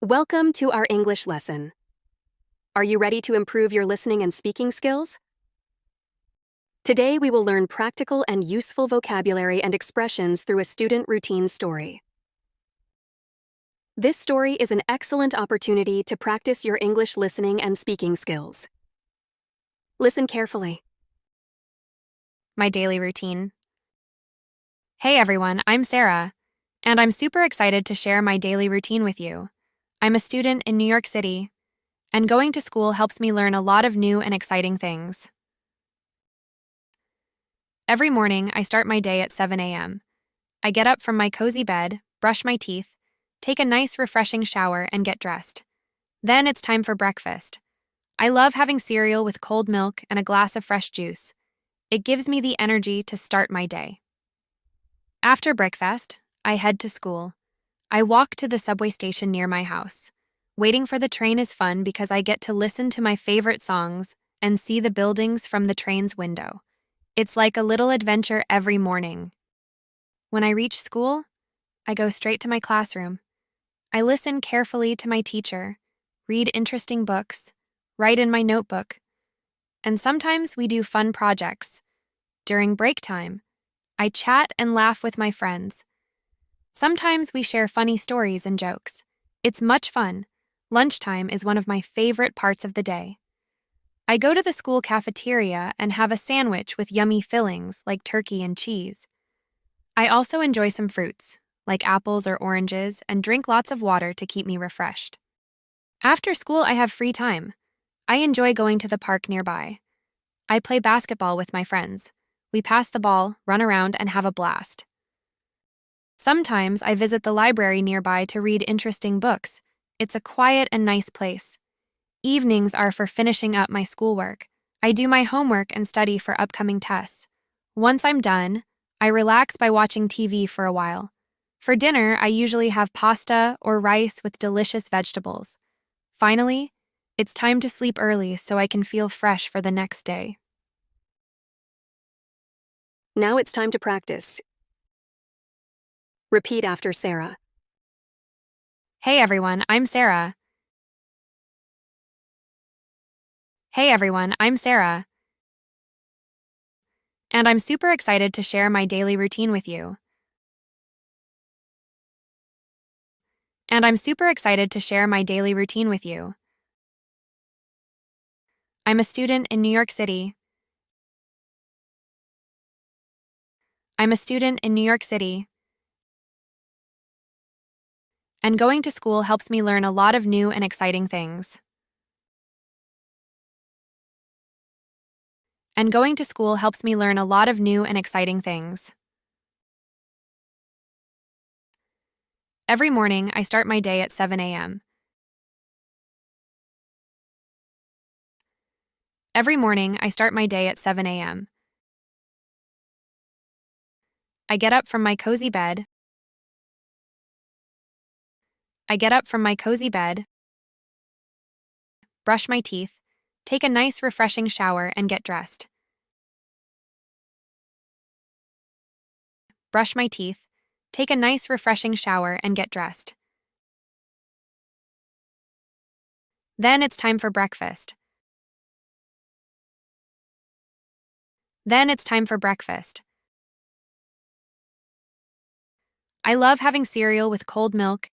Welcome to our English lesson. Are you ready to improve your listening and speaking skills? Today we will learn practical and useful vocabulary and expressions through a student routine story. This story is an excellent opportunity to practice your English listening and speaking skills. Listen carefully. My daily routine. Hey everyone, I'm Sarah, and I'm super excited to share my daily routine with you. I'm a student in New York City, and going to school helps me learn a lot of new and exciting things. Every morning, I start my day at 7 a.m. I get up from my cozy bed, brush my teeth, take a nice refreshing shower, and get dressed. Then it's time for breakfast. I love having cereal with cold milk and a glass of fresh juice. It gives me the energy to start my day. After breakfast, I head to school. I walk to the subway station near my house. Waiting for the train is fun because I get to listen to my favorite songs and see the buildings from the train's window. It's like a little adventure every morning. When I reach school, I go straight to my classroom. I listen carefully to my teacher, read interesting books, write in my notebook, and sometimes we do fun projects. During break time, I chat and laugh with my friends. Sometimes we share funny stories and jokes. It's much fun. Lunchtime is one of my favorite parts of the day. I go to the school cafeteria and have a sandwich with yummy fillings like turkey and cheese. I also enjoy some fruits, like apples or oranges, and drink lots of water to keep me refreshed. After school, I have free time. I enjoy going to the park nearby. I play basketball with my friends. We pass the ball, run around, and have a blast. Sometimes I visit the library nearby to read interesting books. It's a quiet and nice place. Evenings are for finishing up my schoolwork. I do my homework and study for upcoming tests. Once I'm done, I relax by watching TV for a while. For dinner, I usually have pasta or rice with delicious vegetables. Finally, it's time to sleep early so I can feel fresh for the next day. Now it's time to practice. Repeat after Sarah. Hey everyone, I'm Sarah. Hey everyone, I'm Sarah. And I'm super excited to share my daily routine with you. And I'm super excited to share my daily routine with you. I'm a student in New York City. I'm a student in New York City. And going to school helps me learn a lot of new and exciting things. And going to school helps me learn a lot of new and exciting things. Every morning, I start my day at 7 a.m. Every morning, I start my day at 7 a.m. I get up from my cozy bed. I get up from my cozy bed, brush my teeth, take a nice refreshing shower, and get dressed. Brush my teeth, take a nice refreshing shower, and get dressed. Then it's time for breakfast. Then it's time for breakfast. I love having cereal with cold milk.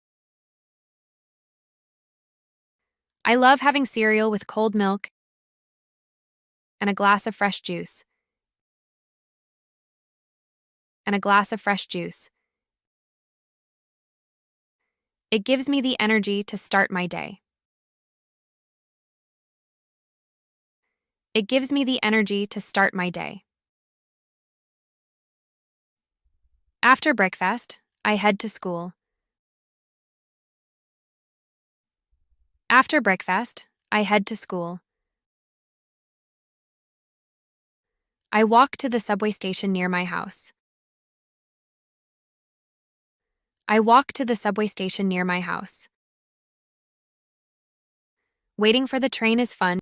I love having cereal with cold milk and a glass of fresh juice. And a glass of fresh juice. It gives me the energy to start my day. It gives me the energy to start my day. After breakfast, I head to school. After breakfast, I head to school. I walk to the subway station near my house. I walk to the subway station near my house. Waiting for the train is fun.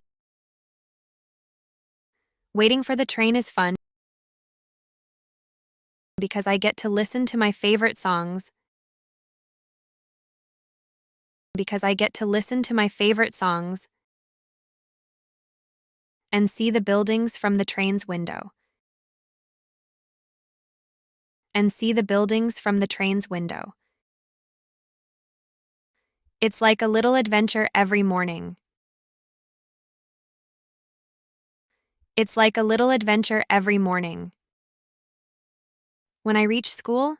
Waiting for the train is fun because I get to listen to my favorite songs because I get to listen to my favorite songs and see the buildings from the train's window. And see the buildings from the train's window. It's like a little adventure every morning. It's like a little adventure every morning. When I reach school,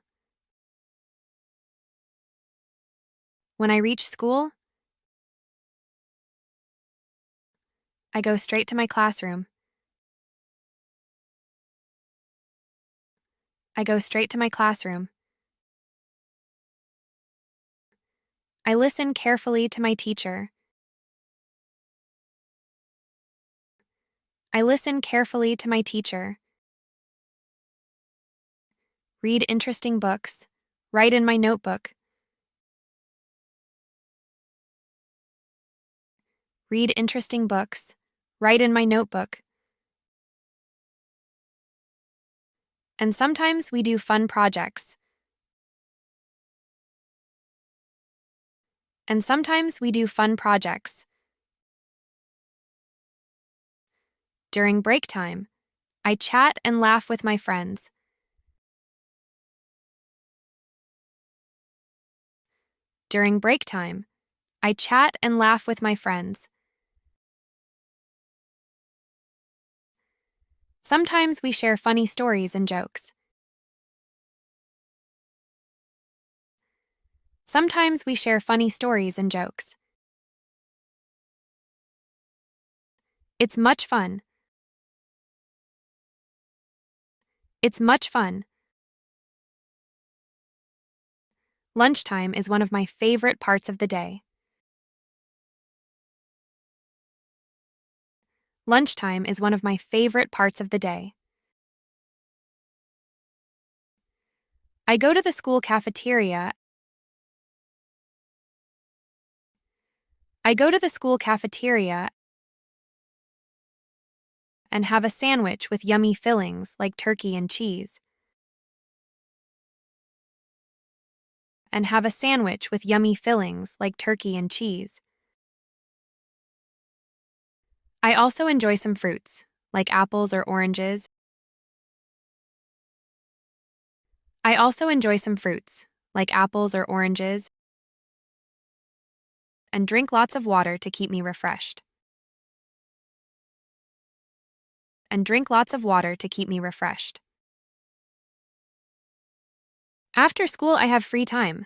I go straight to my classroom. I go straight to my classroom. I listen carefully to my teacher. I listen carefully to my teacher. Read interesting books. Write in my notebook. Read interesting books. Write in my notebook. And sometimes we do fun projects. And sometimes we do fun projects. During break time, I chat and laugh with my friends. During break time, I chat and laugh with my friends. Sometimes we share funny stories and jokes. Sometimes we share funny stories and jokes. It's much fun. It's much fun. Lunchtime is one of my favorite parts of the day. Lunchtime is one of my favorite parts of the day. I go to the school cafeteria. I go to the school cafeteria and have a sandwich with yummy fillings like turkey and cheese. And have a sandwich with yummy fillings like turkey and cheese. I also enjoy some fruits, like apples or oranges. I also enjoy some fruits, like apples or oranges, and drink lots of water to keep me refreshed. And drink lots of water to keep me refreshed. After school, I have free time.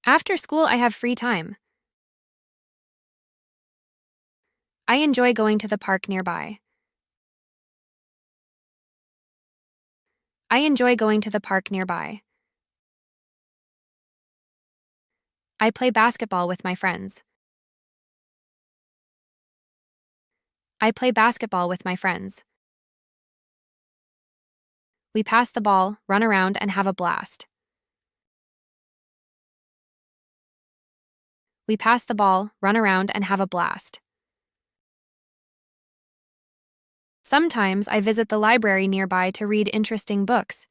After school, I have free time. I enjoy going to the park nearby. I enjoy going to the park nearby. I play basketball with my friends. I play basketball with my friends. We pass the ball, run around, and have a blast. We pass the ball, run around, and have a blast. Sometimes I visit the library nearby to read interesting books.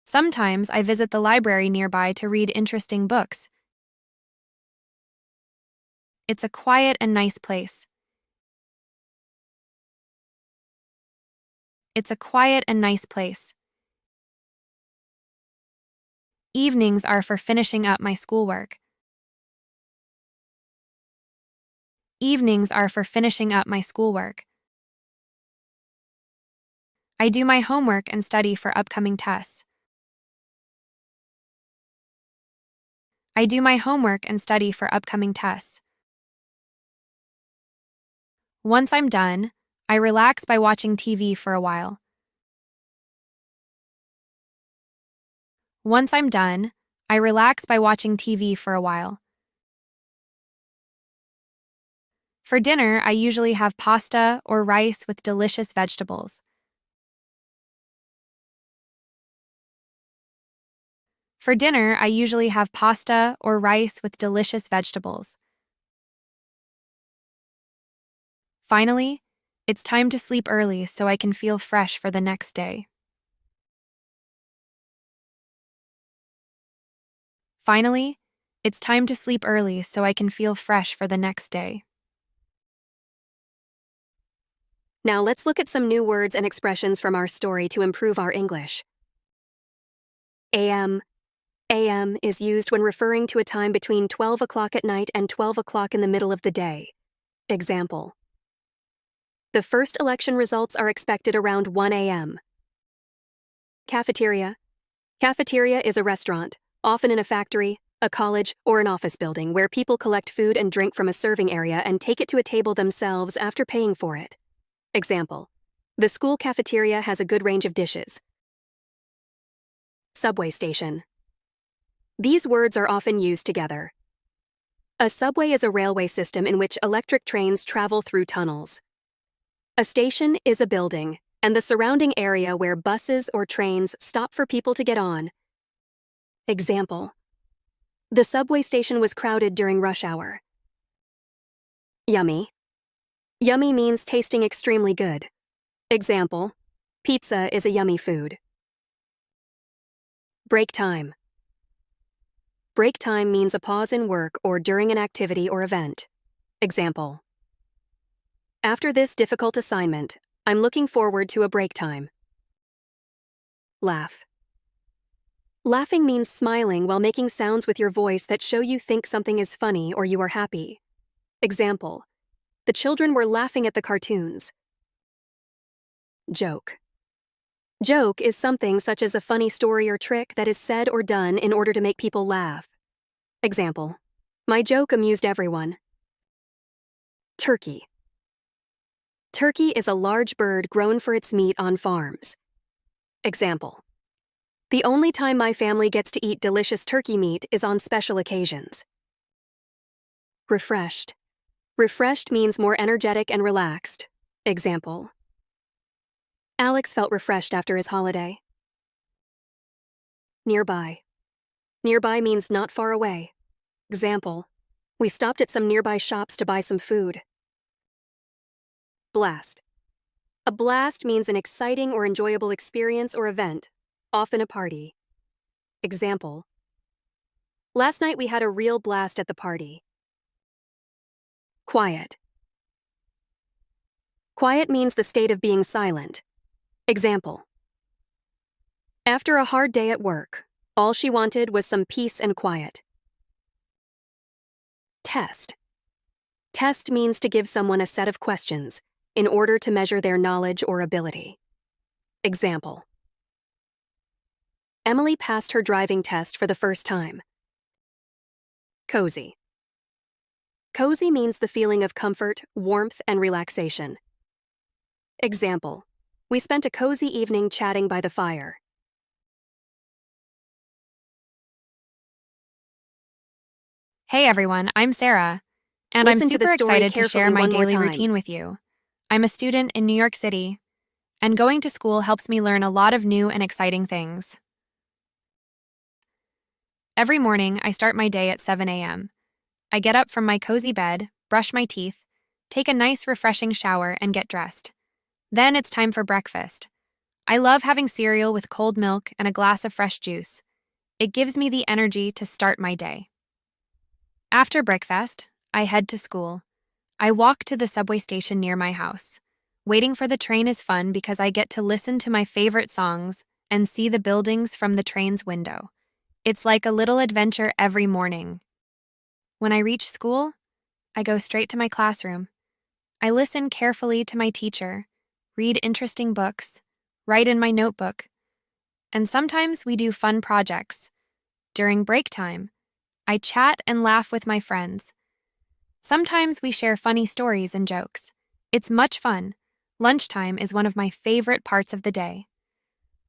Sometimes I visit the library nearby to read interesting books. It's a quiet and nice place. It's a quiet and nice place. Evenings are for finishing up my schoolwork. Evenings are for finishing up my schoolwork. I do my homework and study for upcoming tests. I do my homework and study for upcoming tests. Once I'm done, I relax by watching TV for a while. Once I'm done, I relax by watching TV for a while. For dinner, I usually have pasta or rice with delicious vegetables. For dinner, I usually have pasta or rice with delicious vegetables. Finally, it's time to sleep early so I can feel fresh for the next day. Finally, it's time to sleep early so I can feel fresh for the next day. Now let's look at some new words and expressions from our story to improve our English. AM. AM is used when referring to a time between 12 o'clock at night and 12 o'clock in the middle of the day. Example: the first election results are expected around 1 a.m. Cafeteria. Cafeteria is a restaurant, often in a factory, a college, or an office building where people collect food and drink from a serving area and take it to a table themselves after paying for it. Example: the school cafeteria has a good range of dishes. Subway station. These words are often used together. A subway is a railway system in which electric trains travel through tunnels. A station is a building and the surrounding area where buses or trains stop for people to get on. Example: the subway station was crowded during rush hour. Yummy. Yummy means tasting extremely good. Example: pizza is a yummy food. Break time. Break time means a pause in work or during an activity or event. Example: after this difficult assignment, I'm looking forward to a break time. Laugh. Laughing means smiling while making sounds with your voice that show you think something is funny or you are happy. Example: the children were laughing at the cartoons. Joke. Joke is something such as a funny story or trick that is said or done in order to make people laugh. Example: my joke amused everyone. Turkey. Turkey is a large bird grown for its meat on farms. Example: the only time my family gets to eat delicious turkey meat is on special occasions. Refreshed. Refreshed means more energetic and relaxed. Example: Alex felt refreshed after his holiday. Nearby. Nearby means not far away. Example: we stopped at some nearby shops to buy some food. Blast. A blast means an exciting or enjoyable experience or event, often a party. Example: last night we had a real blast at the party. Quiet. Quiet means the state of being silent. Example: after a hard day at work, all she wanted was some peace and quiet. Test. Test means to give someone a set of questions in order to measure their knowledge or ability. Example: Emily passed her driving test for the first time. Cozy. Cozy means the feeling of comfort, warmth, and relaxation. Example: we spent a cozy evening chatting by the fire. Hey everyone, I'm Sarah, and Listen I'm to the super story excited to share carefully my one more daily time. routine with you. I'm a student in New York City, and going to school helps me learn a lot of new and exciting things. Every morning, I start my day at 7 a.m. I get up from my cozy bed, brush my teeth, take a nice refreshing shower, and get dressed. Then it's time for breakfast. I love having cereal with cold milk and a glass of fresh juice. It gives me the energy to start my day. After breakfast, I head to school. I walk to the subway station near my house. Waiting for the train is fun because I get to listen to my favorite songs and see the buildings from the train's window. It's like a little adventure every morning. When I reach school, I go straight to my classroom. I listen carefully to my teacher, read interesting books, write in my notebook, and sometimes we do fun projects. During break time, I chat and laugh with my friends. Sometimes we share funny stories and jokes. It's much fun. Lunchtime is one of my favorite parts of the day.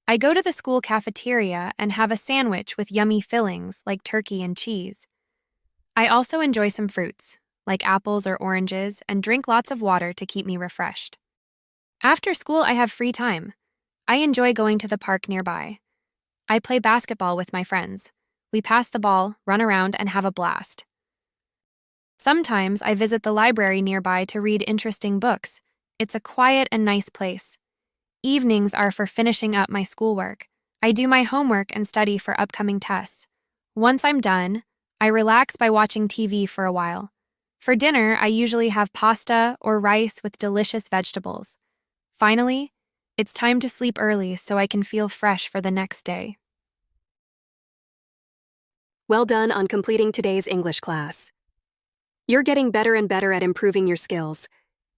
I go to the school cafeteria and have a sandwich with yummy fillings like turkey and cheese. I also enjoy some fruits, like apples or oranges, and drink lots of water to keep me refreshed. After school, I have free time. I enjoy going to the park nearby. I play basketball with my friends. We pass the ball, run around, and have a blast. Sometimes I visit the library nearby to read interesting books. It's a quiet and nice place. Evenings are for finishing up my schoolwork. I do my homework and study for upcoming tests. Once I'm done, I relax by watching TV for a while. For dinner, I usually have pasta or rice with delicious vegetables. Finally, it's time to sleep early so I can feel fresh for the next day. Well done on completing today's English class. You're getting better and better at improving your skills.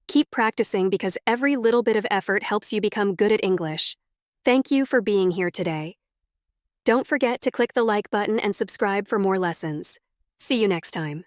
Keep practicing because every little bit of effort helps you become good at English. Thank you for being here today. Don't forget to click the like button and subscribe for more lessons. See you next time.